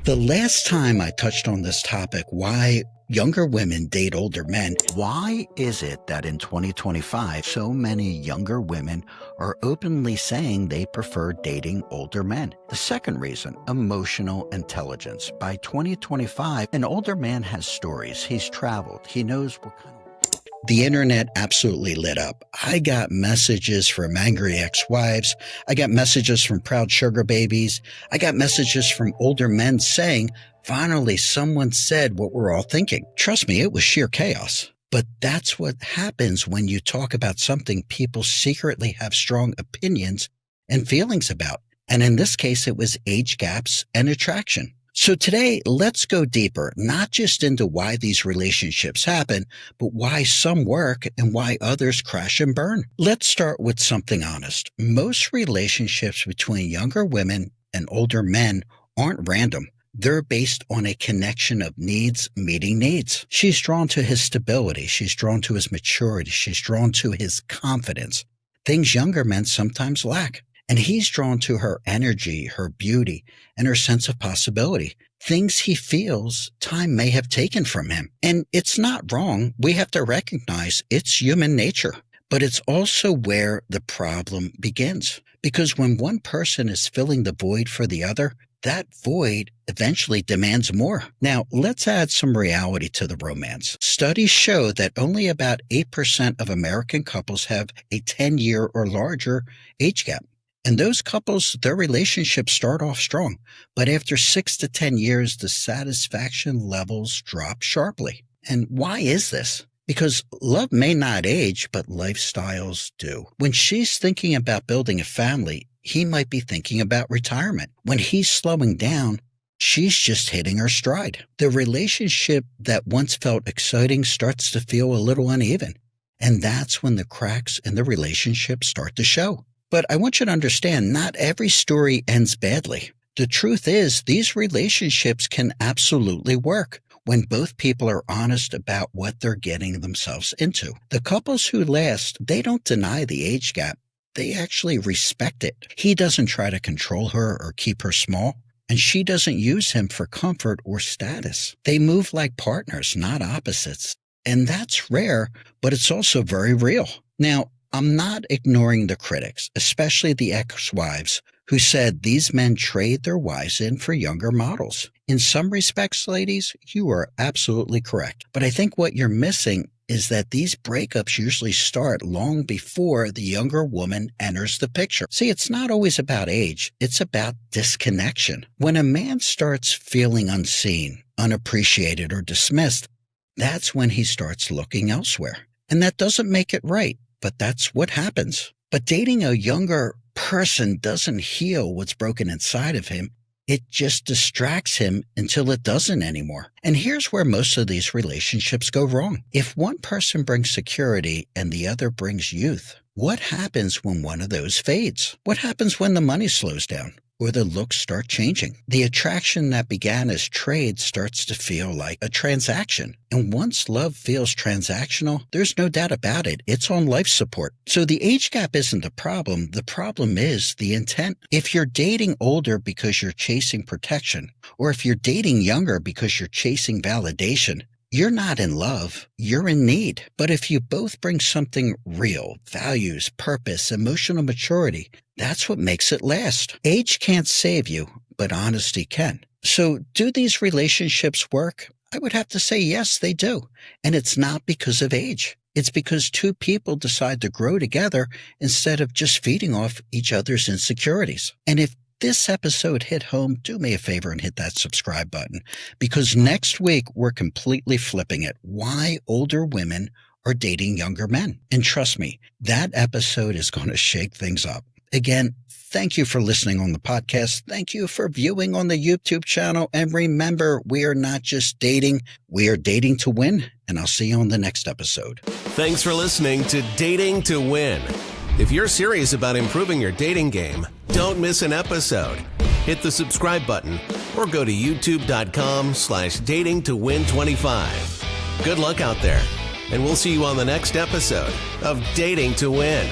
The last time I touched on this topic, why younger women date older men, why is it that in 2025, so many younger women are openly saying they prefer dating older men? The second reason, emotional intelligence. By 2025, an older man has stories. He's traveled. He knows what kind of... The internet absolutely lit up. I got messages from angry ex-wives. I got messages from proud sugar babies. I got messages from older men saying, finally, someone said what we're all thinking. Trust me, it was sheer chaos. But that's what happens when you talk about something people secretly have strong opinions and feelings about. And in this case, it was age gaps and attraction. So today, let's go deeper, not just into why these relationships happen, but why some work and why others crash and burn. Let's start with something honest. Most relationships between younger women and older men aren't random. They're based on a connection of needs meeting needs. She's drawn to his stability. She's drawn to his maturity. She's drawn to his confidence, things younger men sometimes lack. And he's drawn to her energy, her beauty, and her sense of possibility, things he feels time may have taken from him. And it's not wrong. We have to recognize it's human nature. But it's also where the problem begins. Because when one person is filling the void for the other, that void eventually demands more. Now, let's add some reality to the romance. Studies show that only about 8% of American couples have a 10-year or larger age gap. And those couples, their relationships start off strong, but after 6 to 10 years, the satisfaction levels drop sharply. And why is this? Because love may not age, but lifestyles do. When she's thinking about building a family, he might be thinking about retirement. When he's slowing down, she's just hitting her stride. The relationship that once felt exciting starts to feel a little uneven. And that's when the cracks in the relationship start to show. But I want you to understand, not every story ends badly. The truth is, these relationships can absolutely work when both people are honest about what they're getting themselves into. The couples who last, they don't deny the age gap. They actually respect it. He doesn't try to control her or keep her small, and she doesn't use him for comfort or status. They move like partners, not opposites. And that's rare, but it's also very real. Now, I'm not ignoring the critics, especially the ex-wives, who said these men trade their wives in for younger models. In some respects, ladies, you are absolutely correct. But I think what you're missing is that these breakups usually start long before the younger woman enters the picture. See, it's not always about age. It's about disconnection. When a man starts feeling unseen, unappreciated, or dismissed, that's when he starts looking elsewhere. And that doesn't make it right. But that's what happens. But dating a younger person doesn't heal what's broken inside of him. It just distracts him until it doesn't anymore. And here's where most of these relationships go wrong. If one person brings security and the other brings youth, what happens when one of those fades? What happens when the money slows down? Or the looks start changing? The attraction that began as trade starts to feel like a transaction. And once love feels transactional, there's no doubt about it. It's on life support. So the age gap isn't the problem. The problem is the intent. If you're dating older because you're chasing protection, or if you're dating younger because you're chasing validation, you're not in love, you're in need. But if you both bring something real, values, purpose, emotional maturity, that's what makes it last. Age can't save you, but honesty can. So do these relationships work? I would have to say yes, they do. And it's not because of age. It's because two people decide to grow together instead of just feeding off each other's insecurities. And if this episode hit home, do me a favor and hit that subscribe button, because next week we're completely flipping it. Why older women are dating younger men. And trust me, that episode is going to shake things up. Again, thank you for listening on the podcast. Thank you for viewing on the YouTube channel. And remember, we are not just dating, we are dating to win. And I'll see you on the next episode. Thanks for listening to Dating to Win. If you're serious about improving your dating game, don't miss an episode. Hit the subscribe button or go to youtube.com/datingtowin25. Good luck out there, and we'll see you on the next episode of Dating to Win.